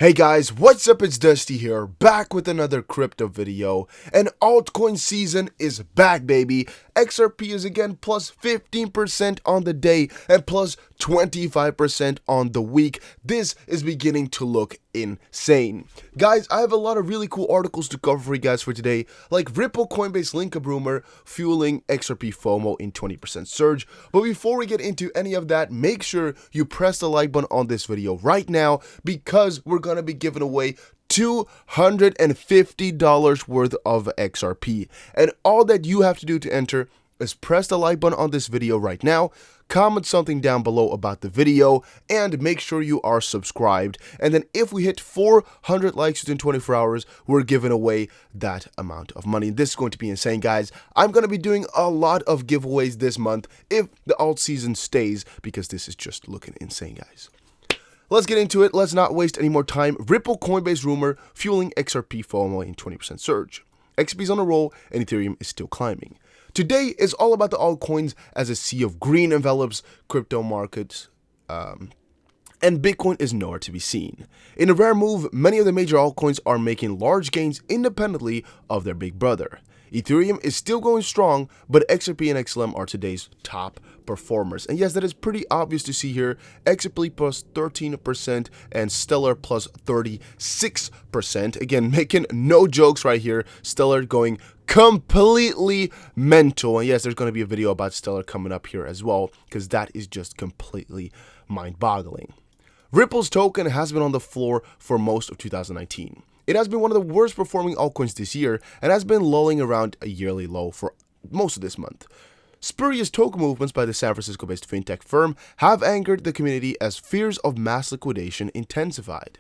Hey guys, what's up? It's Dusty here, back with another crypto video, and altcoin season is back, baby. XRP is again plus 15% on the day and plus 25% on the week. This is beginning to look insane. Guys, I have a lot of really cool articles to cover for you guys for today, like Ripple Coinbase link-up rumor fueling XRP FOMO in 20% surge. But before we get into any of that, make sure you press the like button on this video right now, because we're going to be giving away $250 worth of XRP. And all that you have to do to enter is press the like button on this video right now, comment something down below about the video, and make sure you are subscribed. And then if we hit 400 likes within 24 hours, we're giving away that amount of money. This is going to be insane, guys. I'm going to be doing a lot of giveaways this month if the alt season stays, because this is just looking insane, guys. Let's get into it. Let's not waste any more time. Ripple Coinbase rumor fueling XRP FOMO in 20% surge. XRP is on a roll and Ethereum is still climbing. Today is all about the altcoins as a sea of green envelops crypto markets, and Bitcoin is nowhere to be seen. In a rare move, many of the major altcoins are making large gains independently of their big brother. Ethereum is still going strong, but XRP and XLM are today's top performers. And yes, that is pretty obvious to see here. XRP plus 13% and Stellar plus 36%. Again, making no jokes right here. Stellar going completely mental. And yes, there's going to be a video about Stellar coming up here as well, because that is just completely mind-boggling. Ripple's token has been on the floor for most of 2019. It has been one of the worst performing altcoins this year and has been lulling around a yearly low for most of this month. Spurious token movements by the San Francisco-based fintech firm have angered the community as fears of mass liquidation intensified.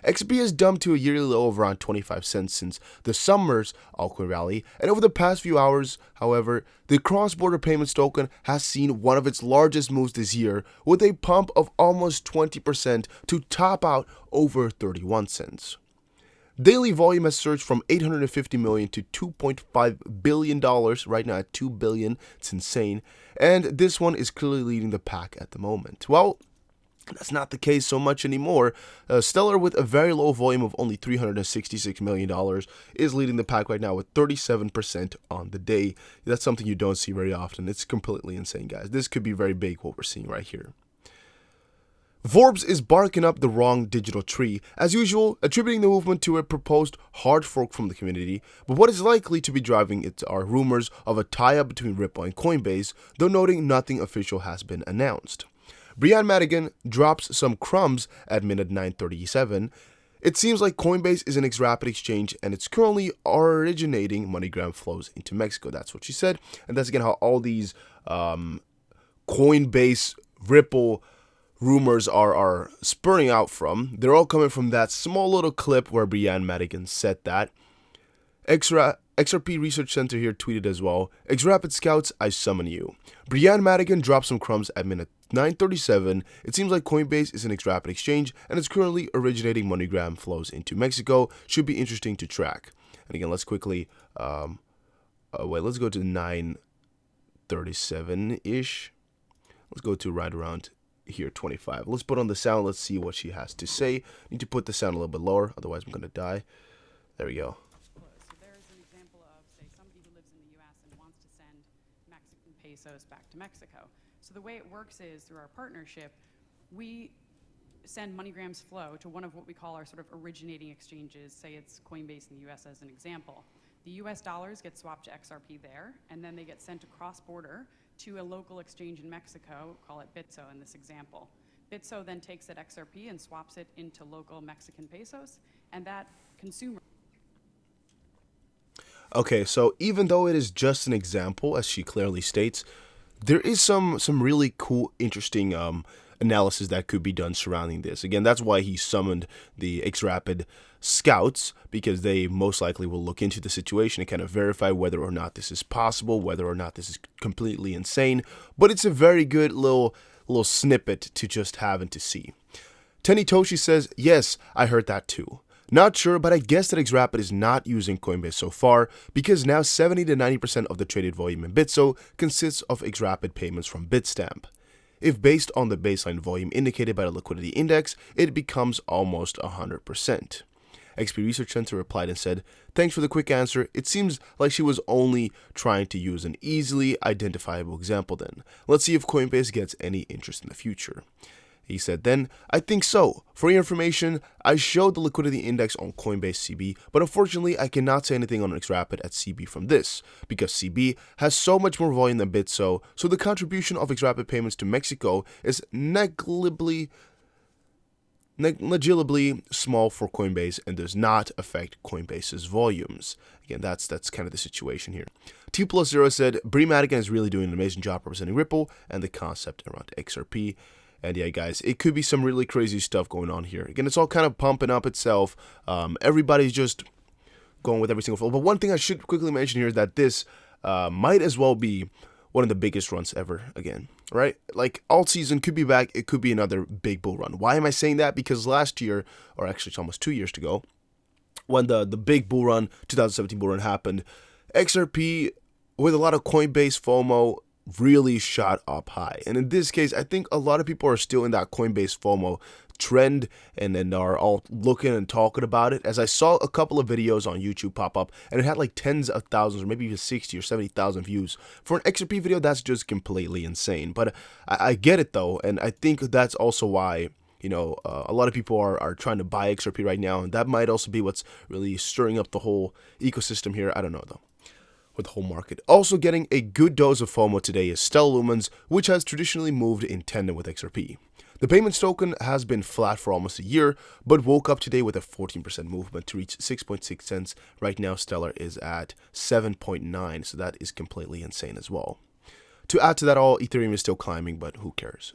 XRP has dumped to a yearly low of around 25 cents since the summer's altcoin rally, and over the past few hours, however, the cross-border payments token has seen one of its largest moves this year, with a pump of almost 20% to top out over 31 cents. Daily volume has surged from $850 million to $2.5 billion, right now at $2 billion. It's insane. And this one is clearly leading the pack at the moment. Well, that's not the case so much anymore. Stellar, with a very low volume of only $366 million, is leading the pack right now with 37% on the day. That's something you don't see very often. It's completely insane, guys. This could be very big, what we're seeing right here. Forbes is barking up the wrong digital tree, as usual, attributing the movement to a proposed hard fork from the community, but what is likely to be driving it are rumors of a tie-up between Ripple and Coinbase, though noting nothing official has been announced. Brian Madigan drops some crumbs at minute 9:37. It seems like Coinbase is an XRP exchange and it's currently originating MoneyGram flows into Mexico. That's what she said, and that's again how all these Coinbase, Ripple rumors are spurring out from. They're all coming from that small little clip where Brian Madigan said that. XRP Research Center here tweeted as well, XRapid Scouts, I summon you. Brian Madigan dropped some crumbs at minute 9:37. It seems like Coinbase is an XRapid exchange and it's currently originating MoneyGram flows into Mexico. Should be interesting to track. And again, let's quickly, let's go to 9:37-ish. Let's go to right around here 25. Let's put on the sound. Let's see what she has to say. Need to put the sound a little bit lower, otherwise I'm gonna die. There we go. So there's an example of, say, somebody who lives in the US and wants to send Mexican pesos back to Mexico. So the way it works is, through our partnership, we send MoneyGram's flow to one of what we call our sort of originating exchanges. Say it's Coinbase in the US as an example. The US dollars get swapped to XRP there, and then they get sent across border to a local exchange in Mexico, call it Bitso in this example. Bitso then takes that XRP and swaps it into local Mexican pesos, and that consumer... Okay, so even though it is just an example, as she clearly states, there is some really cool, interesting analysis that could be done surrounding this. Again, that's why he summoned the XRapid Scouts, because they most likely will look into the situation and kind of verify whether or not this is possible, whether or not this is completely insane. But it's a very good little snippet to just have and to see. Tenny Toshi says, yes, I heard that too. Not sure, but I guess that XRapid is not using Coinbase so far, because now 70 to 90% of the traded volume in Bitso consists of XRapid payments from Bitstamp. If based on the baseline volume indicated by the liquidity index, it becomes almost 100%. XP Research Center replied and said, "Thanks for the quick answer. It seems like she was only trying to use an easily identifiable example then. Let's see if Coinbase gets any interest in the future." He said then, "I think so. For your information, I showed the liquidity index on Coinbase CB, but unfortunately I cannot say anything on XRapid at CB from this, because CB has so much more volume than BitSo, so the contribution of XRapid payments to Mexico is negligibly small for Coinbase and does not affect Coinbase's volumes." Again, that's kind of the situation here. T+0 said, "Bree Madigan is really doing an amazing job representing Ripple and the concept around XRP." And yeah, guys, it could be some really crazy stuff going on here. Again, it's all kind of pumping up itself. Everybody's just going with every single flow. But one thing I should quickly mention here is that this might as well be one of the biggest runs ever again, right? Like, alt season could be back. It could be another big bull run. Why am I saying that? Because last year, or actually it's almost 2 years ago, when the big bull run, 2017 bull run happened, XRP, with a lot of Coinbase FOMO, really shot up high. And in this case, I think a lot of people are still in that Coinbase FOMO trend and are all looking and talking about it. As I saw a couple of videos on YouTube pop up, and it had like tens of thousands or maybe even 60 or 70,000 views. For an XRP video, that's just completely insane. But I get it though, and I think that's also why, you know, a lot of people are trying to buy XRP right now, and that might also be what's really stirring up the whole ecosystem here. I don't know though. With the whole market. Also getting a good dose of FOMO today is Stellar Lumens, which has traditionally moved in tandem with XRP. The payments token has been flat for almost a year, but woke up today with a 14% movement to reach 6.6 cents. Right now, Stellar is at 7.9, so that is completely insane as well. To add to that all, Ethereum is still climbing, but who cares?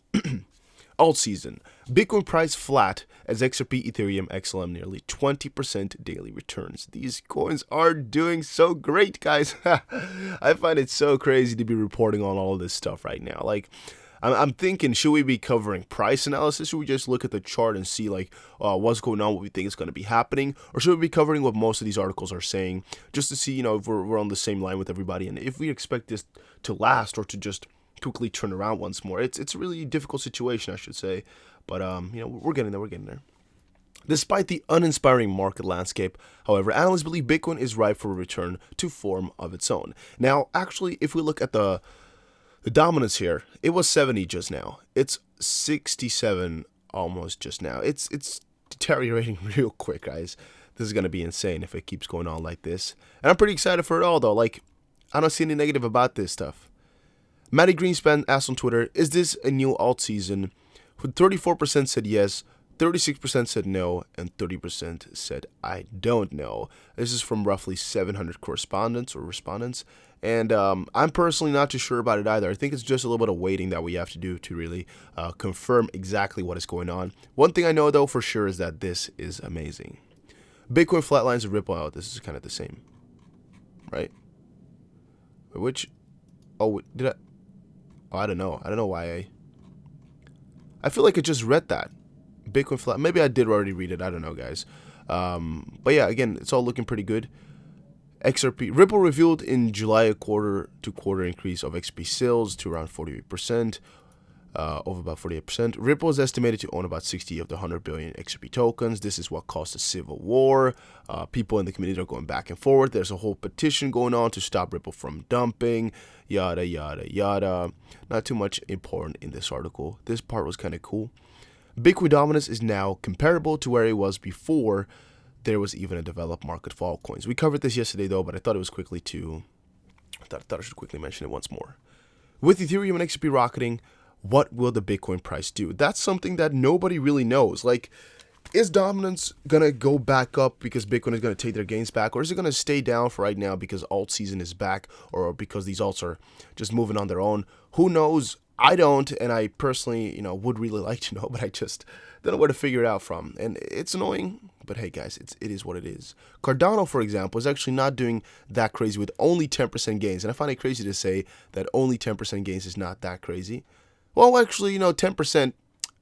Alt season. Bitcoin price flat as XRP, Ethereum, XLM nearly 20% daily returns. These coins are doing so great, guys. I find it so crazy to be reporting on all of this stuff right now. Like, I'm thinking, should we be covering price analysis? Should we just look at the chart and see like what's going on, what we think is going to be happening? Or should we be covering what most of these articles are saying, just to see, you know, if we're on the same line with everybody and if we expect this to last or to just quickly turn around once more? It's a really difficult situation, I should say, but you know, we're getting there. Despite the uninspiring market landscape, however, analysts believe Bitcoin is ripe for a return to form of its own. Now, actually, if we look at the dominance here, it was 70 just now. It's 67 almost just now. It's deteriorating real quick, guys. This is gonna be insane if it keeps going on like this. And I'm pretty excited for it all, though. Like, I don't see any negative about this stuff. Matty Greenspan asked on Twitter, "Is this a new alt season?" 34% said yes, 36% said no, and 30% said I don't know. This is from roughly 700 correspondents or respondents, and I'm personally not too sure about it either. I think it's just a little bit of waiting that we have to do to really confirm exactly what is going on. One thing I know though for sure is that this is amazing. Bitcoin flatlines and Ripple out. This is kind of the same, right? Which, oh, did I? Oh, I don't know. I don't know why I feel like I just read that. Bitcoin flat. Maybe I did already read it. I don't know, guys. But yeah, again, it's all looking pretty good. XRP. Ripple revealed in July a quarter-to-quarter increase of XRP sales to around 48%, of about 48%. Ripple is estimated to own about 60 of the 100 billion XRP tokens. This is what caused a civil war. People in the community are going back and forth. There's a whole petition going on to stop Ripple from dumping, yada, yada, yada. Not too much important in this article. This part was kind of cool. Bitcoin dominance is now comparable to where it was before there was even a developed market for altcoins. We covered this yesterday, though, but I thought it was I should quickly mention it once more. With Ethereum and XRP rocketing, what will the Bitcoin price do? That's something that nobody really knows. Like, is dominance going to go back up because Bitcoin is going to take their gains back? Or is it going to stay down for right now because alt season is back? Or because these alts are just moving on their own? Who knows? I don't, and I personally, you know, would really like to know, but I just don't know where to figure it out from. And it's annoying, but hey, guys, it is what it is. Cardano, for example, is actually not doing that crazy with only 10% gains. And I find it crazy to say that only 10% gains is not that crazy. Well, actually, you know, 10%,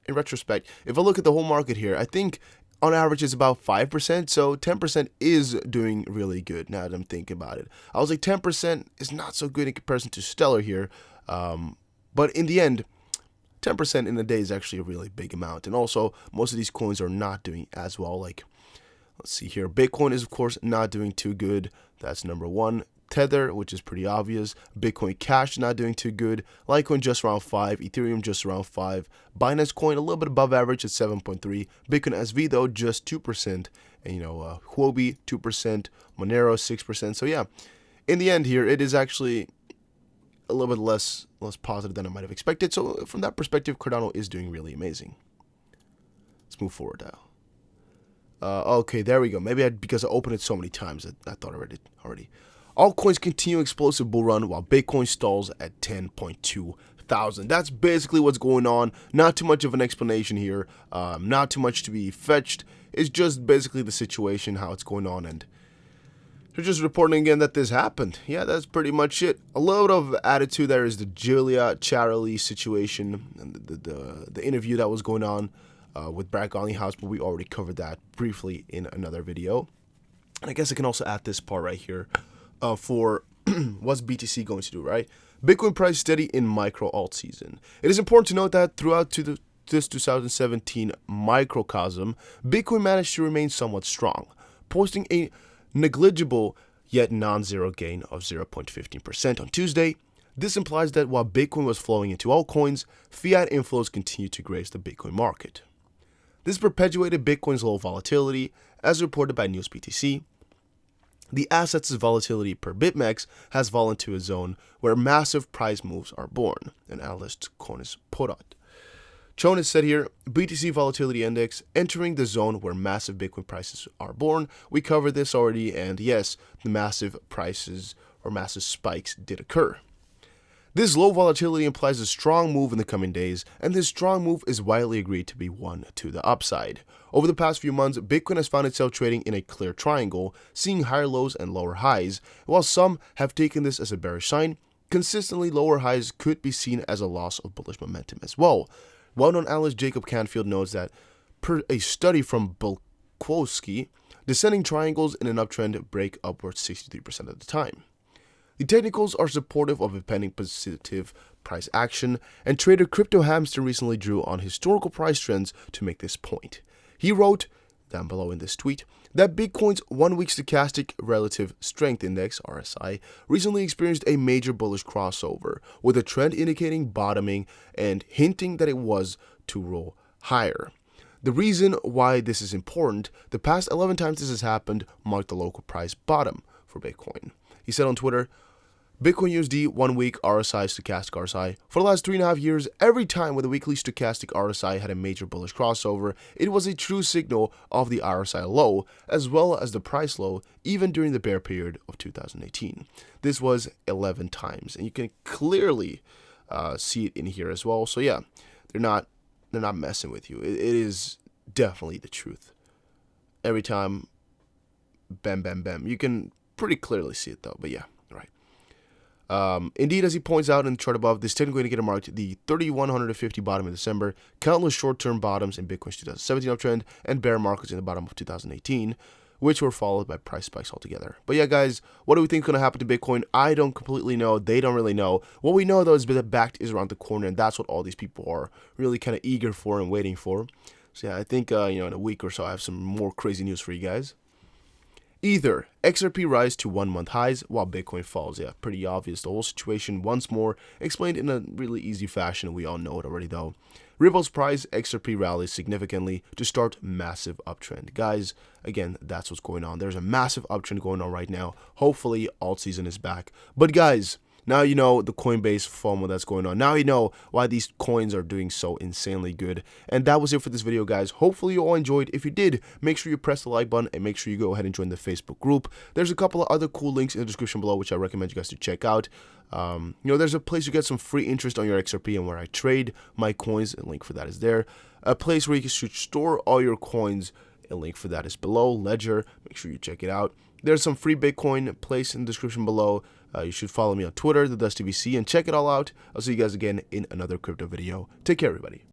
in retrospect, if I look at the whole market here, I think on average it's about 5%. So 10% is doing really good now that I'm thinking about it. I was like, 10% is not so good in comparison to Stellar here. But in the end, 10% in a day is actually a really big amount. And also, most of these coins are not doing as well. Like, let's see here. Bitcoin is, of course, not doing too good. That's number one. Tether, which is pretty obvious. Bitcoin Cash is not doing too good. Litecoin just around 5. Ethereum just around 5. Binance Coin a little bit above average at 7.3. Bitcoin SV though just 2%. And Huobi 2%. Monero 6%. So yeah, in the end here, it is actually a little bit less positive than I might have expected. So from that perspective, Cardano is doing really amazing. Let's move forward now. Okay, there we go. Maybe because I opened it so many times, I thought I read it already. Altcoins continue explosive bull run while Bitcoin stalls at 10.2 thousand. That's basically what's going on. Not too much of an explanation here. Not too much to be fetched. It's just basically the situation, how it's going on, and they're just reporting again that this happened. Yeah, that's pretty much it. A load of attitude there is the Julia Charlie situation and the interview that was going on with Brad Garlinghouse, but we already covered that briefly in another video. And I guess I can also add this part right here. For what's BTC going to do, right? Bitcoin price steady in micro alt season. It is important to note that throughout this 2017 microcosm, Bitcoin managed to remain somewhat strong, posting a negligible yet non-zero gain of 0.15% on Tuesday. This implies that while Bitcoin was flowing into altcoins, fiat inflows continued to grace the Bitcoin market. This perpetuated Bitcoin's low volatility, as reported by NewsBTC. The asset's volatility per BitMEX has fallen to a zone where massive price moves are born, an analyst Conis put out. Chonis said here, BTC Volatility Index entering the zone where massive Bitcoin prices are born. We covered this already, and yes, the massive prices or massive spikes did occur. This low volatility implies a strong move in the coming days, and this strong move is widely agreed to be one to the upside. Over the past few months, Bitcoin has found itself trading in a clear triangle, seeing higher lows and lower highs. While some have taken this as a bearish sign, consistently lower highs could be seen as a loss of bullish momentum as well. Well-known analyst Jacob Canfield notes that, per a study from Bulkowski, descending triangles in an uptrend break upwards 63% of the time. The technicals are supportive of a pending positive price action, and trader Crypto Hamster recently drew on historical price trends to make this point. He wrote, down below in this tweet, that Bitcoin's 1-week stochastic relative strength index, RSI, recently experienced a major bullish crossover, with a trend indicating bottoming and hinting that it was to roll higher. The reason why this is important, the past 11 times this has happened marked the local price bottom for Bitcoin. He said on Twitter, Bitcoin USD 1-week RSI stochastic RSI. For the last 3.5 years, every time when the weekly stochastic RSI had a major bullish crossover, it was a true signal of the RSI low, as well as the price low, even during the bear period of 2018. This was 11 times, and you can clearly see it in here as well. So yeah, they're not messing with you. It is definitely the truth. Every time, bam, bam, bam. You can pretty clearly see it though, but yeah. Indeed, as he points out in the chart above, this technical indicator marked the 3,150 bottom in December, countless short-term bottoms in Bitcoin's 2017 uptrend, and bear markets in the bottom of 2018, which were followed by price spikes altogether. But yeah, guys, what do we think is going to happen to Bitcoin? I don't completely know. They don't really know. What we know, though, is that BACT is around the corner, and that's what all these people are really kind of eager for and waiting for. So yeah, I think, in a week or so, I have some more crazy news for you guys. Ether, XRP rise to 1-month highs while Bitcoin falls. Yeah, pretty obvious. The whole situation once more explained in a really easy fashion. We all know it already though. Ripple's price, XRP rallies significantly to start massive uptrend. Guys, again, that's what's going on. There's a massive uptrend going on right now. Hopefully, alt season is back. But guys, now you know the Coinbase FOMO that's going on. Now you know why these coins are doing so insanely good. And that was it for this video, guys. Hopefully you all enjoyed. If you did, make sure you press the like button and make sure you go ahead and join the Facebook group. There's a couple of other cool links in the description below, which I recommend you guys to check out. There's a place to get some free interest on your XRP and where I trade my coins. A link for that is there. A place where you should store all your coins. A link for that is below. Ledger. Make sure you check it out. There's some free Bitcoin place in the description below. You should follow me on Twitter, the DustTVC, and check it all out. I'll see you guys again in another crypto video. Take care, everybody.